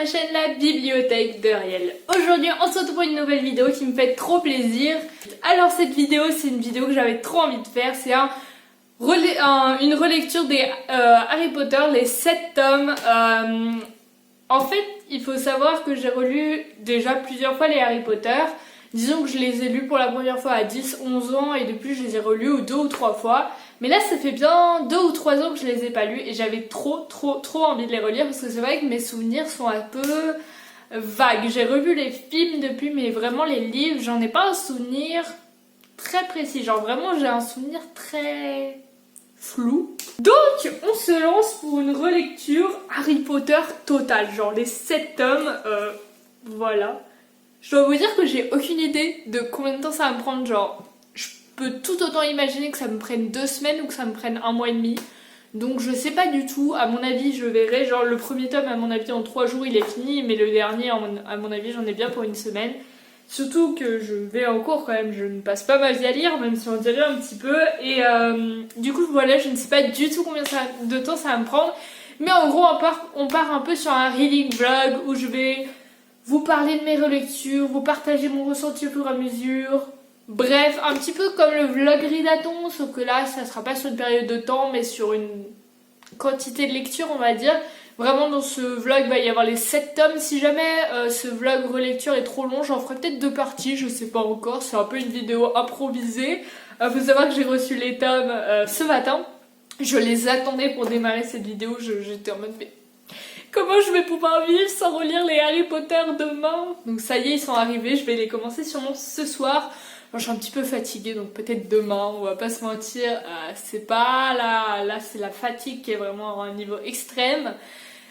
ma chaîne La Bibliothèque de Riel. Aujourd'hui on se retrouve pour une nouvelle vidéo qui me fait trop plaisir. Alors cette vidéo c'est une vidéo que j'avais trop envie de faire, c'est une relecture des Harry Potter, les 7 tomes. En fait il faut savoir que j'ai relu déjà plusieurs fois les Harry Potter. Disons que je les ai lus pour la première fois à 10-11 ans et depuis je les ai relus 2 ou 3 fois. Mais là ça fait bien 2 ou 3 ans que je les ai pas lus et j'avais trop envie de les relire parce que c'est vrai que mes souvenirs sont un peu vagues. J'ai revu les films depuis mais vraiment les livres j'en ai pas un souvenir très précis. Genre vraiment j'ai un souvenir très flou. Donc on se lance pour une relecture Harry Potter totale. Genre les 7 tomes, voilà. Je dois vous dire que j'ai aucune idée de combien de temps ça va me prendre, genre je peux tout autant imaginer que ça me prenne 2 semaines ou que ça me prenne 1 mois et demi. Donc je sais pas du tout, à mon avis je verrai, genre le premier tome à mon avis en 3 jours il est fini, mais le dernier à mon avis j'en ai bien pour une semaine. Surtout que je vais en cours quand même, je ne passe pas ma vie à lire, même si on dirait un petit peu. Et du coup voilà, je ne sais pas du tout combien de temps ça va me prendre. Mais en gros on part un peu sur un reading vlog où je vais vous parler de mes relectures, vous partager mon ressenti au fur et à mesure. Bref, un petit peu comme le vlog Ridaton, sauf que là, ça sera pas sur une période de temps, mais sur une quantité de lecture, on va dire. Vraiment, dans ce vlog, il va y avoir les 7 tomes. Si jamais ce vlog relecture est trop long, j'en ferai peut-être 2 parties, je sais pas encore. C'est un peu une vidéo improvisée. Faut savoir que j'ai reçu les tomes ce matin. Je les attendais pour démarrer cette vidéo, j'étais en mode... Comment je vais pouvoir vivre sans relire les Harry Potter demain? Donc ça y est, ils sont arrivés, je vais les commencer sûrement ce soir. Alors, je suis un petit peu fatiguée, donc peut-être demain, on va pas se mentir. C'est pas là c'est la fatigue qui est vraiment à un niveau extrême.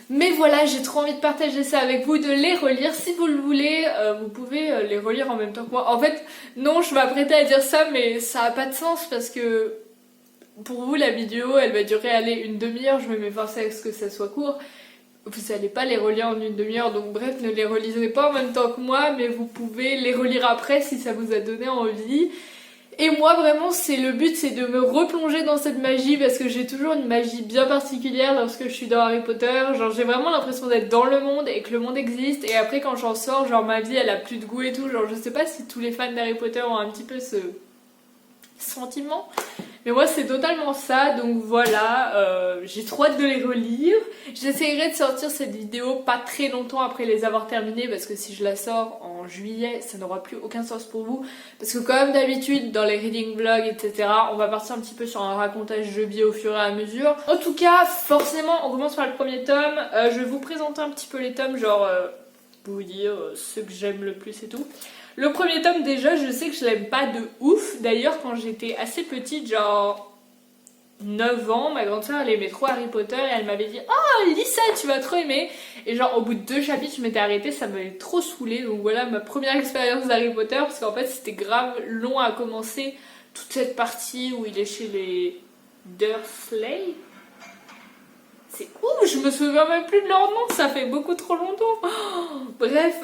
Mais voilà, j'ai trop envie de partager ça avec vous, de les relire. Si vous le voulez, vous pouvez les relire en même temps que moi. En fait, non, je m'apprêtais à dire ça, mais ça a pas de sens parce que pour vous, la vidéo, elle va durer, allez, une demi-heure. Je vais m'efforcer à ce que ça soit court. Vous n'allez pas les relire en une demi-heure, donc bref, ne les relisez pas en même temps que moi, mais vous pouvez les relire après si ça vous a donné envie. Et moi vraiment, le but c'est de me replonger dans cette magie parce que j'ai toujours une magie bien particulière lorsque je suis dans Harry Potter. Genre j'ai vraiment l'impression d'être dans le monde et que le monde existe, et après quand j'en sors, genre ma vie elle a plus de goût et tout. Genre je sais pas si tous les fans d'Harry Potter ont un petit peu ce sentiment. Mais moi c'est totalement ça, donc voilà, j'ai trop hâte de les relire. J'essaierai de sortir cette vidéo pas très longtemps après les avoir terminées, parce que si je la sors en juillet, ça n'aura plus aucun sens pour vous. Parce que comme d'habitude, dans les reading vlogs, etc., on va partir un petit peu sur un racontage de vie au fur et à mesure. En tout cas, forcément, on commence par le premier tome. Je vais vous présenter un petit peu les tomes, genre vous dire ceux que j'aime le plus et tout. Le premier tome déjà, je sais que je l'aime pas de ouf. D'ailleurs, quand j'étais assez petite, genre 9 ans, ma grande soeur elle aimait trop Harry Potter et elle m'avait dit « Oh, lis ça, tu vas trop aimer !» Et genre au bout de 2 chapitres, je m'étais arrêtée, ça m'avait trop saoulée. Donc voilà ma première expérience d'Harry Potter, parce qu'en fait c'était grave long à commencer toute cette partie où il est chez les Dursley. C'est ouf, je me souviens même plus de leur nom, ça fait beaucoup trop longtemps. Bref,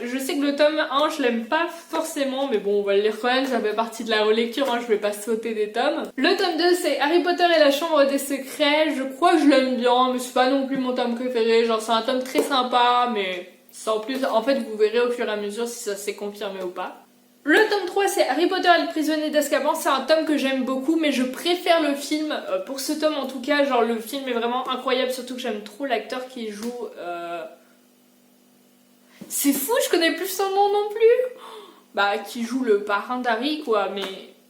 je sais que le tome 1, je l'aime pas forcément, mais bon, on va le lire quand même, ça fait partie de la relecture, hein, je vais pas sauter des tomes. Le tome 2, c'est Harry Potter et la Chambre des Secrets. Je crois que je l'aime bien, mais c'est pas non plus mon tome préféré. Genre, c'est un tome très sympa, mais sans plus. En fait, vous verrez au fur et à mesure si ça s'est confirmé ou pas. Le tome 3 c'est Harry Potter et le prisonnier d'Azkaban. C'est un tome que j'aime beaucoup, mais je préfère le film pour ce tome en tout cas. Genre le film est vraiment incroyable, surtout que j'aime trop l'acteur qui joue... C'est fou, je connais plus son nom non plus. Bah qui joue le parrain d'Harry quoi, mais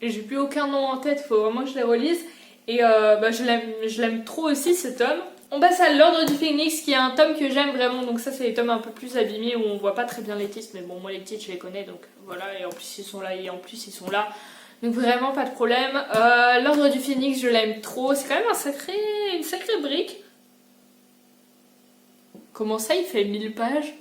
j'ai plus aucun nom en tête, faut vraiment que je les relise. Et bah je l'aime trop aussi ce tome. On passe à l'Ordre du Phénix qui est un tome que j'aime vraiment, donc ça c'est les tomes un peu plus abîmés où on voit pas très bien les titres, mais bon moi les titres je les connais donc voilà, et en plus ils sont là et en plus ils sont là, donc vraiment pas de problème. L'Ordre du Phénix je l'aime trop, c'est quand même une sacrée brique. Comment ça il fait 1000 pages?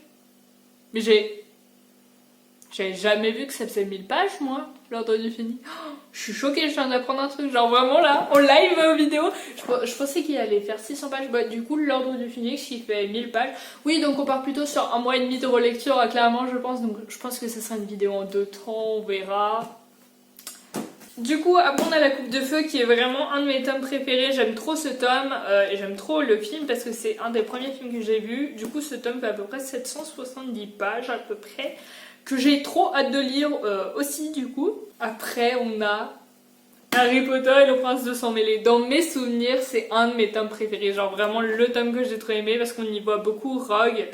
Mais j'avais jamais vu que ça faisait 1000 pages moi, l'Ordre du Phénix. Oh, je suis choquée, je viens d'apprendre un truc, genre vraiment là, en live vidéo. Je pensais qu'il allait faire 600 pages, bah du coup l'Ordre du Phénix qui fait 1000 pages. Oui, donc on part plutôt sur 1 mois et demi de relecture clairement je pense, donc je pense que ça sera une vidéo en 2 temps, on verra. Du coup, après on a La Coupe de Feu qui est vraiment un de mes tomes préférés. J'aime trop ce tome et j'aime trop le film parce que c'est un des premiers films que j'ai vu. Du coup, ce tome fait à peu près 770 pages à peu près, que j'ai trop hâte de lire aussi du coup. Après, on a Harry Potter et le Prince de Sang Mêlé. Dans mes souvenirs, c'est un de mes tomes préférés. Genre vraiment le tome que j'ai trop aimé parce qu'on y voit beaucoup Rogue,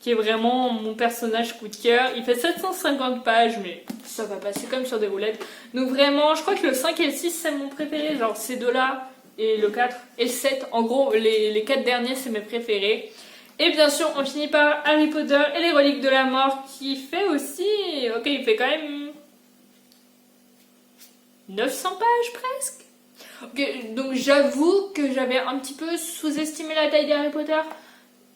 qui est vraiment mon personnage coup de cœur. Il fait 750 pages, mais ça va passer comme sur des roulettes. Donc vraiment, je crois que le 5 et le 6, c'est mon préféré. Genre ces deux-là, et le 4 et le 7. En gros, les 4 derniers, c'est mes préférés. Et bien sûr, on finit par Harry Potter et les Reliques de la Mort, qui fait aussi... Ok, il fait quand même 900 pages presque. Ok, donc j'avoue que j'avais un petit peu sous-estimé la taille des Harry Potter.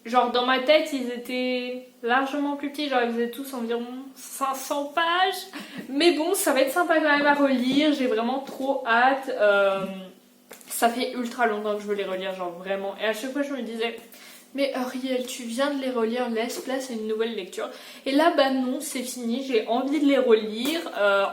Genre dans ma tête, ils étaient largement plus petits, genre ils faisaient tous environ 500 pages. Mais bon, ça va être sympa quand même à relire, j'ai vraiment trop hâte. Ça fait ultra longtemps que je veux les relire, genre vraiment. Et à chaque fois je me disais, mais Ariel, tu viens de les relire, laisse place à une nouvelle lecture. Et là, bah non, c'est fini, j'ai envie de les relire.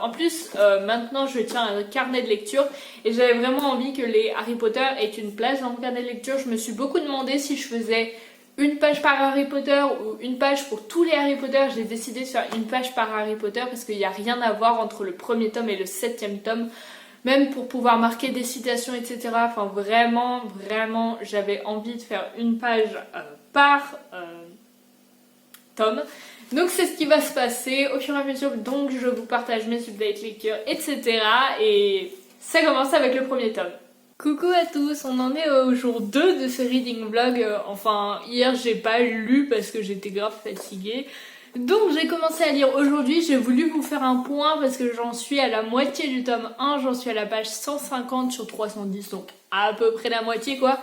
En plus, maintenant je tiens un carnet de lecture et j'avais vraiment envie que les Harry Potter aient une place dans mon carnet de lecture. Je me suis beaucoup demandé si je faisais une page par Harry Potter ou une page pour tous les Harry Potter. J'ai décidé de faire une page par Harry Potter parce qu'il n'y a rien à voir entre le premier tome et le 7e tome. Même pour pouvoir marquer des citations, etc. Enfin vraiment, vraiment, j'avais envie de faire une page par tome. Donc c'est ce qui va se passer au fur et à mesure. Donc je vous partage mes updates lecture, etc. Et ça commence avec le premier tome. Coucou à tous, on en est au jour 2 de ce reading vlog. Enfin, hier j'ai pas lu parce que j'étais grave fatiguée. Donc j'ai commencé à lire aujourd'hui, j'ai voulu vous faire un point parce que j'en suis à la moitié du tome 1, j'en suis à la page 150 sur 310, donc à peu près la moitié quoi.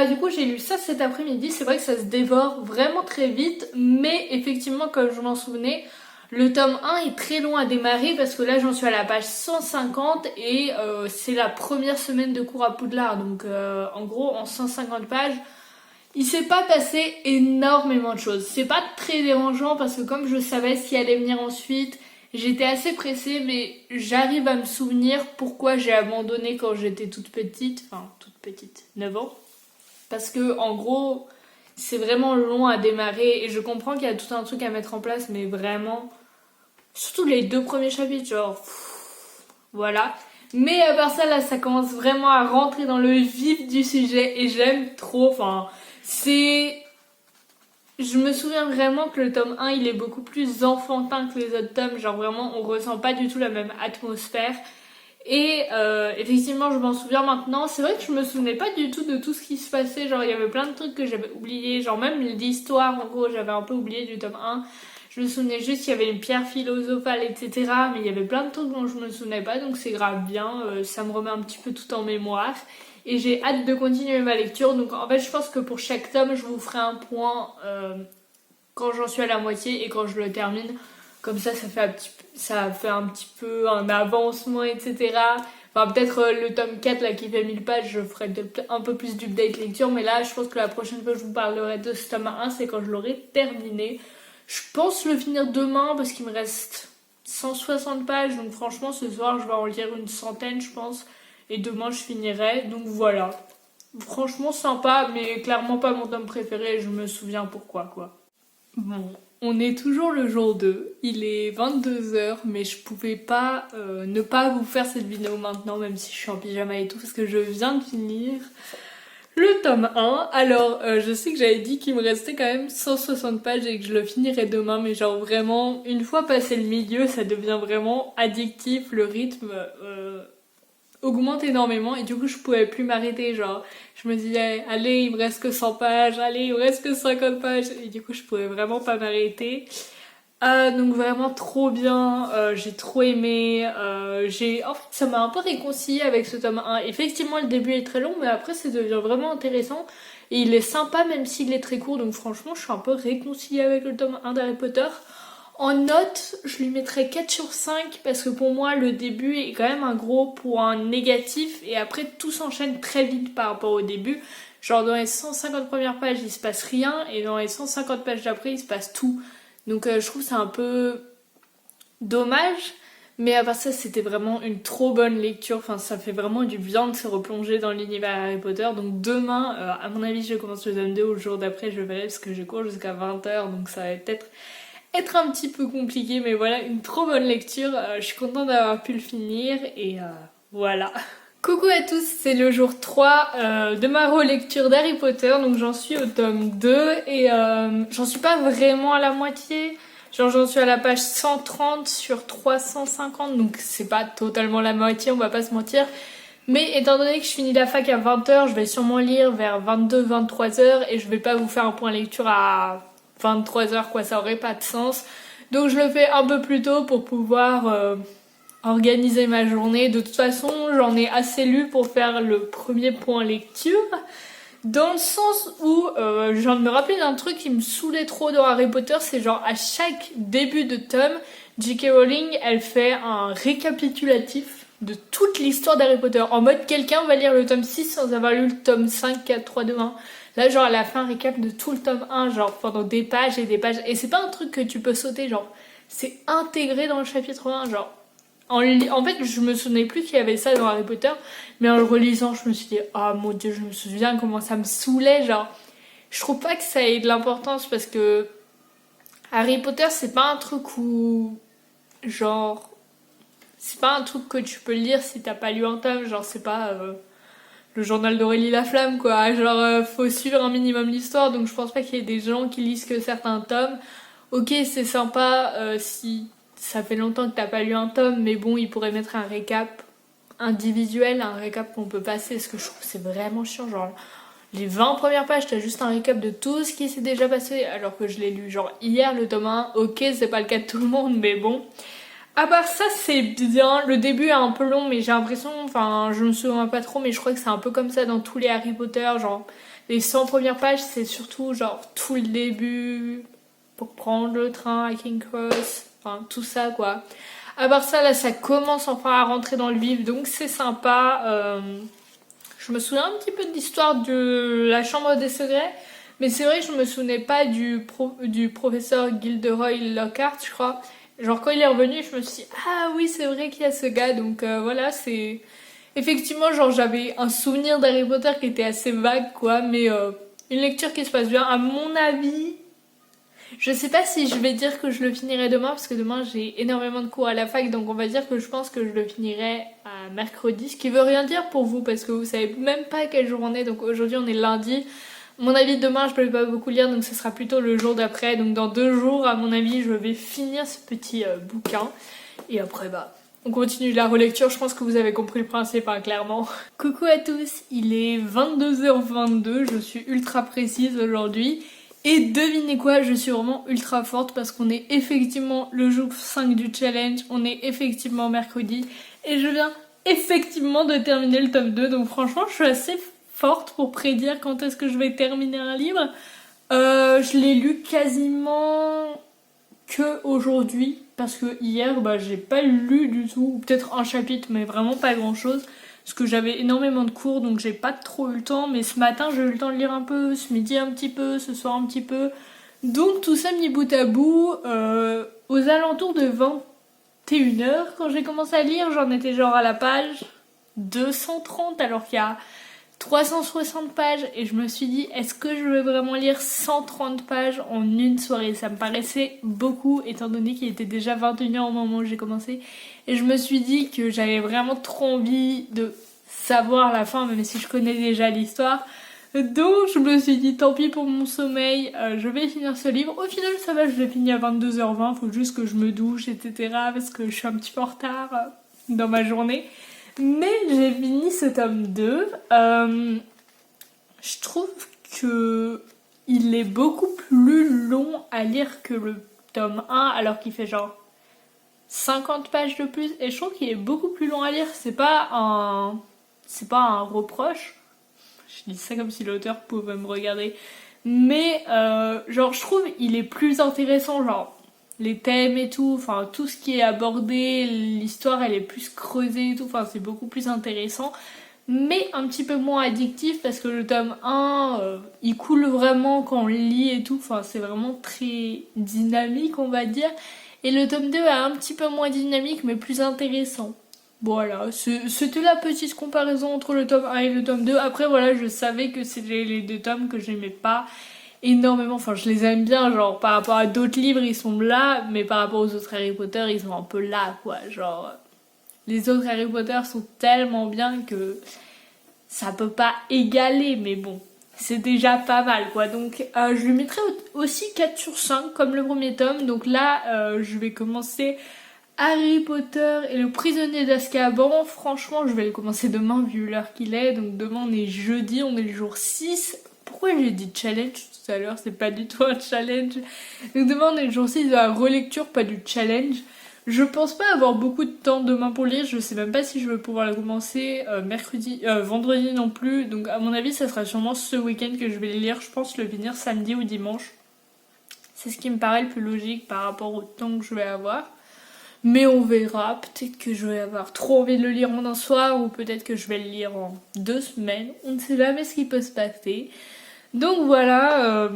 Du coup j'ai lu ça cet après-midi, c'est vrai que ça se dévore vraiment très vite, mais effectivement comme je m'en souvenais, le tome 1 est très long à démarrer parce que là j'en suis à la page 150 et c'est la première semaine de cours à Poudlard, donc en gros en 150 pages, il s'est pas passé énormément de choses. C'est pas très dérangeant parce que comme je savais ce qui allait venir ensuite, j'étais assez pressée, mais j'arrive à me souvenir pourquoi j'ai abandonné quand j'étais toute petite, enfin toute petite, 9 ans. Parce que en gros, c'est vraiment long à démarrer et je comprends qu'il y a tout un truc à mettre en place, mais vraiment, surtout les 2 premiers chapitres, genre, voilà. Mais à part ça, là, ça commence vraiment à rentrer dans le vif du sujet et j'aime trop, enfin... Je me souviens vraiment que le tome 1 il est beaucoup plus enfantin que les autres tomes, genre vraiment on ressent pas du tout la même atmosphère. Et effectivement je m'en souviens maintenant, c'est vrai que je me souvenais pas du tout de tout ce qui se passait, genre il y avait plein de trucs que j'avais oubliés, genre même l'histoire en gros j'avais un peu oublié du tome 1. Je me souvenais juste qu'il y avait une pierre philosophale etc, mais il y avait plein de trucs dont je me souvenais pas, donc c'est grave bien, ça me remet un petit peu tout en mémoire. Et j'ai hâte de continuer ma lecture. Donc en fait je pense que pour chaque tome je vous ferai un point quand j'en suis à la moitié et quand je le termine. Comme ça ça fait un petit peu un avancement etc. Enfin peut-être le tome 4 là qui fait 1000 pages je ferai un peu plus d'update lecture. Mais là je pense que la prochaine fois que je vous parlerai de ce tome 1 c'est quand je l'aurai terminé. Je pense le finir demain parce qu'il me reste 160 pages. Donc franchement ce soir je vais en lire une centaine je pense. Et demain je finirai, donc voilà. Franchement sympa, mais clairement pas mon tome préféré, je me souviens pourquoi quoi. Bon, on est toujours le jour 2, il est 22h, mais je pouvais pas ne pas vous faire cette vidéo maintenant, même si je suis en pyjama et tout, parce que je viens de finir le tome 1. Alors, je sais que j'avais dit qu'il me restait quand même 160 pages et que je le finirais demain, mais genre vraiment, une fois passé le milieu, ça devient vraiment addictif, le rythme... augmente énormément et du coup je pouvais plus m'arrêter, genre je me disais allez il me reste que 100 pages, allez il me reste que 50 pages et du coup je pouvais vraiment pas m'arrêter. Donc vraiment trop bien, j'ai trop aimé, en fait ça m'a un peu réconcilié avec ce tome 1. Effectivement le début est très long mais après ça devient vraiment intéressant et il est sympa même s'il est très court, donc franchement je suis un peu réconciliée avec le tome 1 d'Harry Potter. En note, je lui mettrais 4 sur 5 parce que pour moi le début est quand même un gros point négatif et après tout s'enchaîne très vite par rapport au début. Genre dans les 150 premières pages il se passe rien et dans les 150 pages d'après il se passe tout. Donc je trouve que c'est un peu dommage. Mais à part ça, c'était vraiment une trop bonne lecture. Enfin, ça fait vraiment du bien de se replonger dans l'univers Harry Potter. Donc demain, à mon avis, je commence le tome 2. Ou le jour d'après, je verrai parce que je cours jusqu'à 20h. Donc ça va peut-être être un petit peu compliqué. Mais voilà, une trop bonne lecture. Je suis contente d'avoir pu le finir. Et voilà. Coucou à tous, c'est le jour 3 de ma relecture d'Harry Potter. Donc j'en suis au tome 2. Et j'en suis pas vraiment à la moitié. Genre j'en suis à la page 130 sur 350, donc c'est pas totalement la moitié, on va pas se mentir. Mais étant donné que je finis la fac à 20h, je vais sûrement lire vers 22-23h et je vais pas vous faire un point lecture à 23h quoi, ça aurait pas de sens. Donc je le fais un peu plus tôt pour pouvoir organiser ma journée. De toute façon, j'en ai assez lu pour faire le premier point lecture. Dans le sens où je viens de me rappeler d'un truc qui me saoulait trop dans Harry Potter, c'est genre à chaque début de tome, J.K. Rowling elle fait un récapitulatif de toute l'histoire d'Harry Potter. En mode quelqu'un va lire le tome 6 sans avoir lu le tome 5, 4, 3, 2, 1. Là genre elle a fait un récap de tout le tome 1, genre pendant des pages et des pages. Et c'est pas un truc que tu peux sauter, genre c'est intégré dans le chapitre 1, genre. En fait, je me souvenais plus qu'il y avait ça dans Harry Potter, mais en le relisant, je me suis dit, ah mon dieu, je me souviens comment ça me saoulait, genre. Je trouve pas que ça ait de l'importance parce que Harry Potter, c'est pas un truc où, genre, c'est pas un truc que tu peux lire si t'as pas lu un tome, genre, c'est pas le journal d'Aurélie Laflamme, quoi. Genre, faut suivre un minimum l'histoire, donc je pense pas qu'il y ait des gens qui lisent que certains tomes. Ok, c'est sympa si ça fait longtemps que t'as pas lu un tome, mais bon, ils pourraient mettre un récap individuel, un récap qu'on peut passer, parce que je trouve que c'est vraiment chiant, genre les 20 premières pages, t'as juste un récap de tout ce qui s'est déjà passé, alors que je l'ai lu genre hier le tome 1, ok, c'est pas le cas de tout le monde, mais bon. À part ça, c'est bien, le début est un peu long, mais j'ai l'impression, enfin, je me souviens pas trop, mais je crois que c'est un peu comme ça dans tous les Harry Potter, genre, les 100 premières pages, c'est surtout genre tout le début, pour prendre le train à King's Cross, enfin tout ça quoi. À part ça, là ça commence enfin à rentrer dans le vif, donc c'est sympa. Je me souviens un petit peu de l'histoire de la chambre des secrets, mais c'est vrai que je me souvenais pas du professeur Gilderoy Lockhart, je crois. Genre quand il est revenu, je me suis dit, ah oui c'est vrai qu'il y a ce gars, donc voilà, c'est... Effectivement, genre j'avais un souvenir d'Harry Potter qui était assez vague quoi, mais une lecture qui se passe bien. À mon avis, je sais pas si je vais dire que je le finirai demain parce que demain j'ai énormément de cours à la fac, donc on va dire que je pense que je le finirai à mercredi, ce qui veut rien dire pour vous parce que vous savez même pas quel jour on est. Donc aujourd'hui on est lundi, à mon avis demain je peux pas beaucoup lire, donc ce sera plutôt le jour d'après, donc dans 2 jours à mon avis je vais finir ce petit bouquin et après bah on continue la relecture. Je pense que vous avez compris le principe hein, clairement. Coucou à tous, il est 22h22, je suis ultra précise aujourd'hui. Et devinez quoi, je suis vraiment ultra forte parce qu'on est effectivement le jour 5 du challenge, on est effectivement mercredi et je viens effectivement de terminer le tome 2, donc franchement je suis assez forte pour prédire quand est-ce que je vais terminer un livre. Je l'ai lu quasiment que aujourd'hui parce que hier bah, j'ai pas lu du tout, ou peut-être un chapitre mais vraiment pas grand chose. Parce que j'avais énormément de cours donc j'ai pas trop eu le temps, mais ce matin j'ai eu le temps de lire un peu, ce midi un petit peu, ce soir un petit peu. Donc tout ça mis bout à bout, aux alentours de 21h quand j'ai commencé à lire, j'en étais genre à la page 230 alors qu'il y a 360 pages et je me suis dit est-ce que je vais vraiment lire 130 pages en une soirée? Ça me paraissait beaucoup étant donné qu'il était déjà 21h au moment où j'ai commencé et je me suis dit que j'avais vraiment trop envie de savoir la fin même si je connais déjà l'histoire, donc je me suis dit tant pis pour mon sommeil, je vais finir ce livre. Au final ça va, je l'ai fini à 22h20, faut juste que je me douche etc parce que je suis un petit peu en retard dans ma journée. Mais j'ai fini ce tome 2. Je trouve que il est beaucoup plus long à lire que le tome 1 alors qu'il fait genre 50 pages de plus. Et je trouve qu'il est beaucoup plus long à lire. C'est pas un reproche. Je dis ça comme si l'auteur pouvait me regarder. Mais genre je trouve il est plus intéressant, genre les thèmes et tout, enfin tout ce qui est abordé, l'histoire elle est plus creusée et tout, enfin c'est beaucoup plus intéressant, mais un petit peu moins addictif parce que le tome 1 il coule vraiment quand on le lit et tout, enfin c'est vraiment très dynamique on va dire, Et le tome 2 est un petit peu moins dynamique mais plus intéressant. Voilà, c'était la petite comparaison entre le tome 1 et le tome 2. Après voilà, je savais que c'était les deux tomes que j'aimais pas énormément. Enfin, je les aime bien, genre par rapport à d'autres livres ils sont là, mais par rapport aux autres Harry Potter ils sont un peu là quoi. Genre, les autres Harry Potter sont tellement bien que ça peut pas égaler, mais bon, c'est déjà pas mal quoi. Donc je lui mettrai aussi 4 sur 5 comme le premier tome. Donc là, je vais commencer Harry Potter et le prisonnier d'Azkaban. Franchement, je vais le commencer demain vu l'heure qu'il est. Donc demain on est jeudi, on est le jour 6. Pourquoi j'ai dit challenge tout à l'heure? C'est pas du tout un challenge. Donc demain on est le jour 6 de la relecture, pas du challenge. Je pense pas avoir beaucoup de temps demain pour lire, je sais même pas si je vais pouvoir la commencer vendredi non plus, donc à mon avis ça sera sûrement ce week-end que je vais le lire, je pense le finir samedi ou dimanche. C'est ce qui me paraît le plus logique par rapport au temps que je vais avoir. Mais on verra, peut-être que je vais avoir trop envie de le lire en un soir ou peut-être que je vais le lire en 2 semaines, on ne sait jamais ce qui peut se passer. Donc voilà,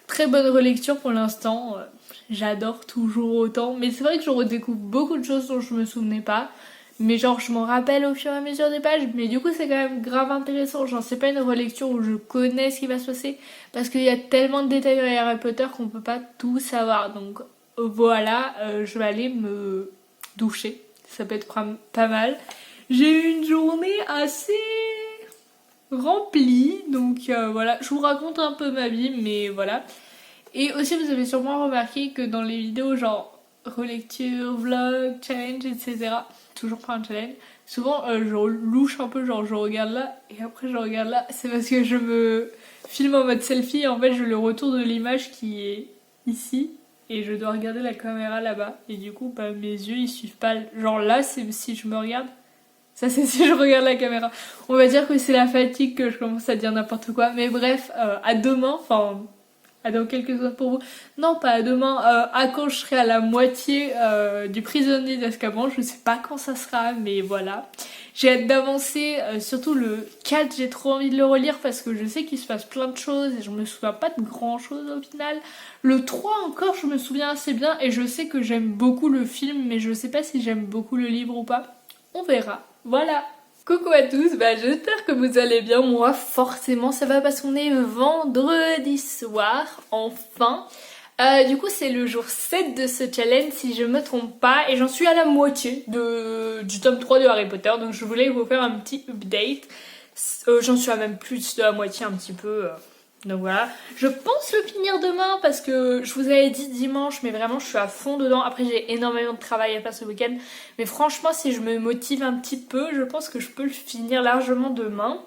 très bonne relecture pour l'instant. J'adore toujours autant, mais c'est vrai que je redécouvre beaucoup de choses dont je me souvenais pas. Mais genre je m'en rappelle au fur et à mesure des pages, mais du coup c'est quand même grave intéressant. Genre c'est pas une relecture où je connais ce qui va se passer, parce qu'il y a tellement de détails dans Harry Potter qu'on peut pas tout savoir. Donc voilà, je vais aller me doucher, ça peut être pas mal. J'ai eu une journée assez remplie, donc voilà, je vous raconte un peu ma vie, mais voilà. Et aussi vous avez sûrement remarqué que dans les vidéos genre relecture, vlog, challenge, etc. Toujours pas un challenge. Souvent je louche un peu, genre je regarde là et après je regarde là. C'est parce que je me filme en mode selfie et en fait je le retour de l'image qui est ici. Et je dois regarder la caméra là-bas. Et du coup bah, mes yeux ils suivent pas. Genre là c'est si je me regarde. Ça c'est si je regarde la caméra. On va dire que c'est la fatigue que je commence à dire n'importe quoi. Mais bref, à demain, enfin... à dans quelques heures pour vous. Non, pas à demain. À quand je serai à la moitié du prisonnier d'Azkaban. Je sais pas quand ça sera, mais voilà. J'ai hâte d'avancer. Surtout le 4, j'ai trop envie de le relire parce que je sais qu'il se passe plein de choses et je me souviens pas de grand chose au final. Le 3 encore, je me souviens assez bien et je sais que j'aime beaucoup le film, mais je sais pas si j'aime beaucoup le livre ou pas. On verra. Voilà. Coucou à tous, j'espère que vous allez bien. Moi forcément ça va parce qu'on est vendredi soir, enfin. Du coup c'est le jour 7 de ce challenge si je me trompe pas et j'en suis à la moitié du tome 3 de Harry Potter, donc je voulais vous faire un petit update. J'en suis à même plus de la moitié un petit peu. Donc voilà, je pense le finir demain parce que je vous avais dit dimanche, mais vraiment je suis à fond dedans. Après j'ai énormément de travail à faire ce week-end, mais franchement si je me motive un petit peu, je pense que je peux le finir largement demain.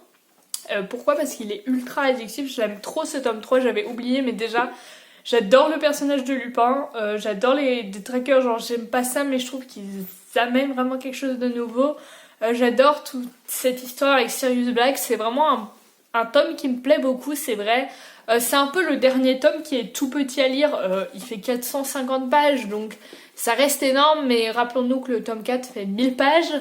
Pourquoi? Parce qu'il est ultra addictif, j'aime trop ce tome 3, j'avais oublié, mais déjà j'adore le personnage de Lupin, j'adore les trackers, genre j'aime pas ça mais je trouve qu'ils amènent vraiment quelque chose de nouveau. J'adore toute cette histoire avec Sirius Black, c'est vraiment un tome qui me plaît beaucoup, c'est vrai. C'est un peu le dernier tome qui est tout petit à lire. Il fait 450 pages, donc ça reste énorme, mais rappelons-nous que le tome 4 fait 1000 pages.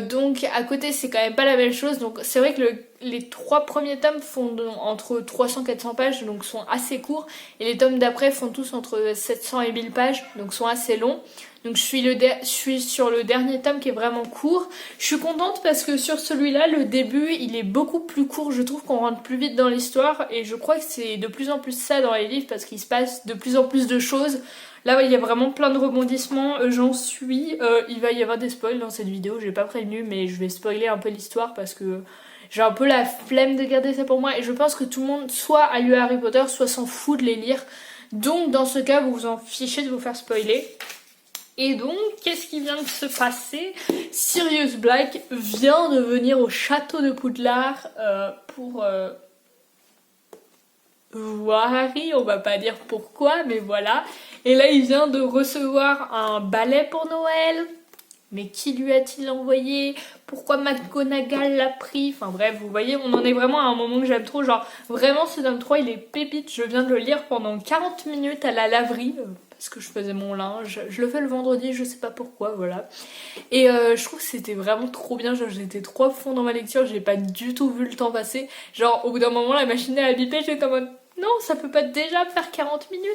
Donc à côté, c'est quand même pas la même chose. Donc c'est vrai que les 3 premiers tomes font entre 300-400 pages, donc sont assez courts. Et les tomes d'après font tous entre 700 et 1000 pages, donc sont assez longs. Donc je suis sur le dernier tome qui est vraiment court. Je suis contente parce que sur celui-là, le début, il est beaucoup plus court. Je trouve qu'on rentre plus vite dans l'histoire et je crois que c'est de plus en plus ça dans les livres parce qu'il se passe de plus en plus de choses. Là, il y a vraiment plein de rebondissements. J'en suis. Il va y avoir des spoils dans cette vidéo. J'ai pas prévenu, mais je vais spoiler un peu l'histoire parce que j'ai un peu la flemme de garder ça pour moi. Et je pense que tout le monde soit a lu Harry Potter, soit s'en fout de les lire. Donc dans ce cas, vous vous en fichez de vous faire spoiler. Et donc, qu'est-ce qui vient de se passer? Sirius Black vient de venir au château de Poudlard pour voir Harry, on va pas dire pourquoi, mais voilà. Et là, il vient de recevoir un balai pour Noël. Mais qui lui a-t-il envoyé? Pourquoi McGonagall l'a pris? Enfin bref, vous voyez, on en est vraiment à un moment que j'aime trop. Genre, vraiment, ce tome 3, il est pépite. Je viens de le lire pendant 40 minutes à la laverie. Parce que je faisais mon linge. Je le fais le vendredi, je sais pas pourquoi, voilà. Et je trouve que c'était vraiment trop bien. Genre, j'étais trop à fond dans ma lecture. J'ai pas du tout vu le temps passer. Genre, au bout d'un moment, la machine a bipé. J'étais en mode, non, ça peut pas déjà faire 40 minutes.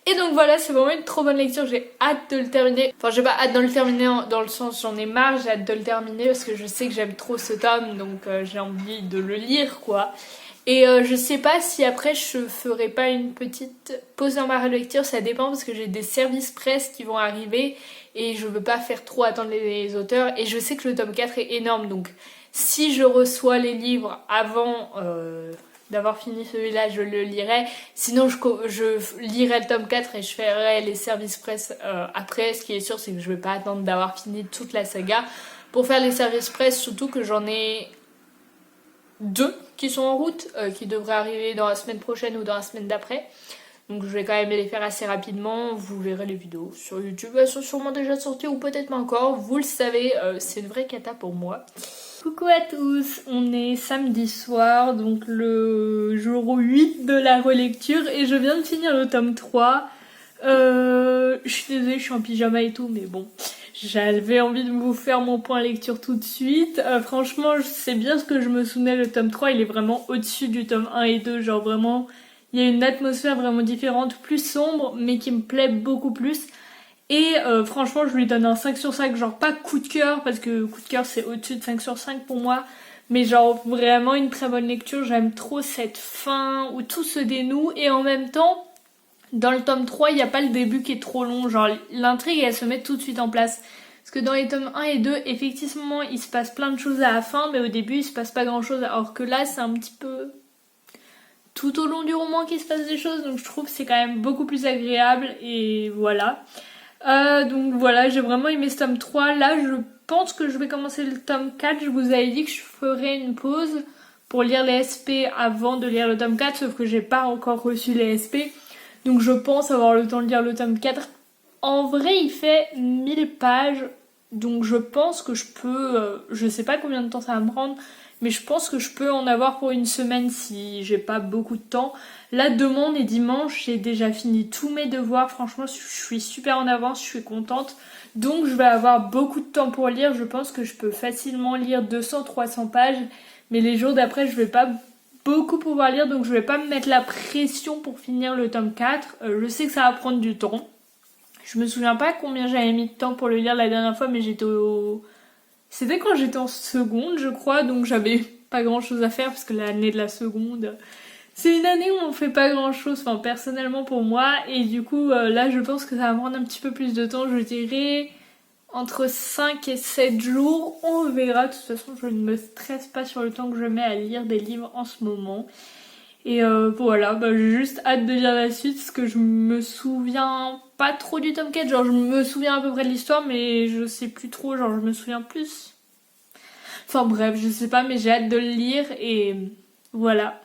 Et donc voilà, c'est vraiment une trop bonne lecture, j'ai hâte de le terminer. Enfin, j'ai pas hâte de le terminer dans le sens j'en ai marre, j'ai hâte de le terminer parce que je sais que j'aime trop ce tome, donc j'ai envie de le lire quoi. Et je sais pas si après je ferai pas une petite pause dans ma relecture, ça dépend parce que j'ai des services presse qui vont arriver et je veux pas faire trop attendre les auteurs. Et je sais que le tome 4 est énorme, donc si je reçois les livres avant d'avoir fini celui-là, je le lirai. Sinon, je lirai le tome 4 et je ferai les services presse après. Ce qui est sûr, c'est que je vais pas attendre d'avoir fini toute la saga pour faire les services presse, surtout que j'en ai 2 qui sont en route, qui devraient arriver dans la semaine prochaine ou dans la semaine d'après. Donc je vais quand même les faire assez rapidement, vous verrez les vidéos sur YouTube, elles sont sûrement déjà sorties ou peut-être pas encore, vous le savez, c'est une vraie cata pour moi. Coucou à tous, on est samedi soir, donc le jour 8 de la relecture et je viens de finir le tome 3. Je suis désolée, je suis en pyjama et tout, mais bon, j'avais envie de vous faire mon point lecture tout de suite. Franchement, c'est bien ce que je me souvenais, le tome 3, il est vraiment au-dessus du tome 1 et 2, genre vraiment, il y a une atmosphère vraiment différente, plus sombre, mais qui me plaît beaucoup plus. Et franchement, je lui donne un 5 sur 5, genre pas coup de cœur, parce que coup de cœur c'est au-dessus de 5 sur 5 pour moi, mais genre vraiment une très bonne lecture. J'aime trop cette fin où tout se dénoue et en même temps, dans le tome 3, il n'y a pas le début qui est trop long, genre l'intrigue elle se met tout de suite en place. Parce que dans les tomes 1 et 2, effectivement, il se passe plein de choses à la fin, mais au début, il se passe pas grand chose, alors que là, c'est un petit peu tout au long du roman qu'il se passe des choses, donc je trouve que c'est quand même beaucoup plus agréable, et voilà. Donc voilà, j'ai vraiment aimé ce tome 3. Là, je pense que je vais commencer le tome 4. Je vous avais dit que je ferais une pause pour lire les SP avant de lire le tome 4, sauf que j'ai pas encore reçu les SP. Donc je pense avoir le temps de lire le tome 4. En vrai, il fait 1000 pages, donc je pense que je peux... je sais pas combien de temps ça va me prendre, mais je pense que je peux en avoir pour une semaine si j'ai pas beaucoup de temps. Là, demain et dimanche, j'ai déjà fini tous mes devoirs. Franchement, je suis super en avance, je suis contente. Donc, je vais avoir beaucoup de temps pour lire. Je pense que je peux facilement lire 200-300 pages. Mais les jours d'après, je vais pas beaucoup pouvoir lire. Donc, je vais pas me mettre la pression pour finir le tome 4. Je sais que ça va prendre du temps. Je me souviens pas combien j'avais mis de temps pour le lire la dernière fois, mais j'étais au... C'était quand j'étais en seconde, je crois, donc j'avais pas grand chose à faire parce que l'année de la seconde, c'est une année où on fait pas grand chose, enfin personnellement pour moi, et du coup là je pense que ça va me prendre un petit peu plus de temps, je dirais entre 5 et 7 jours, on verra, de toute façon je ne me stresse pas sur le temps que je mets à lire des livres en ce moment. Et voilà, j'ai juste hâte de lire la suite parce que je me souviens pas trop du tome 4, genre je me souviens à peu près de l'histoire mais je sais plus trop, genre je me souviens plus. Enfin bref, je sais pas mais j'ai hâte de le lire et voilà.